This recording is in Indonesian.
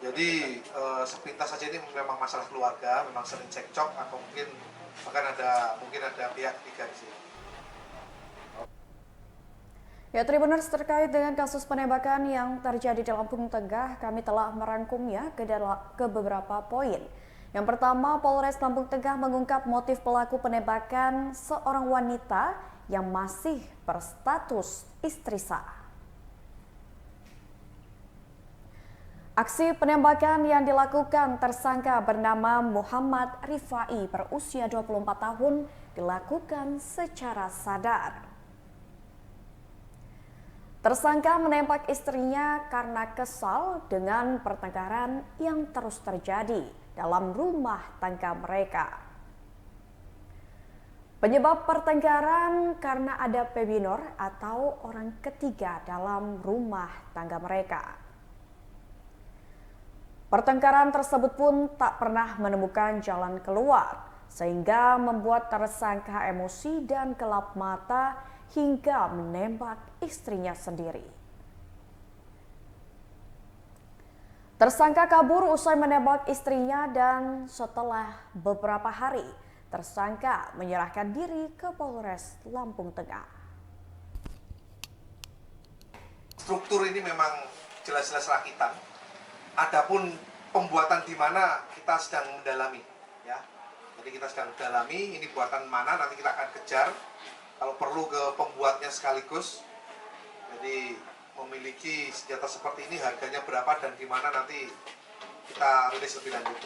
Jadi sepintas saja ini memang masalah keluarga, memang sering cekcok atau mungkin bahkan ada pihak ketiga di sini. Ya, Tribuners, terkait dengan kasus penembakan yang terjadi di Lampung Tengah, kami telah merangkumnya ke beberapa poin. Yang pertama, Polres Lampung Tengah mengungkap motif pelaku penembakan seorang wanita yang masih berstatus istri sah. Aksi penembakan yang dilakukan tersangka bernama Muhammad Rifai berusia 24 tahun dilakukan secara sadar. Tersangka menembak istrinya karena kesal dengan pertengkaran yang terus terjadi dalam rumah tangga mereka. Penyebab pertengkaran karena ada peminor atau orang ketiga dalam rumah tangga mereka. Pertengkaran tersebut pun tak pernah menemukan jalan keluar, sehingga membuat tersangka emosi dan gelap mata hingga menembak istrinya sendiri. Tersangka kabur usai menembak istrinya dan setelah beberapa hari, tersangka menyerahkan diri ke Polres Lampung Tengah. Struktur ini memang jelas-jelas rakitan. Adapun pembuatan di mana kita sedang mendalami, ya. Jadi kita sedang mendalami ini buatan mana, nanti kita akan kejar. Kalau perlu ke pembuatnya sekaligus. Jadi memiliki senjata seperti ini harganya berapa dan di mana nanti kita rilis lebih lanjut.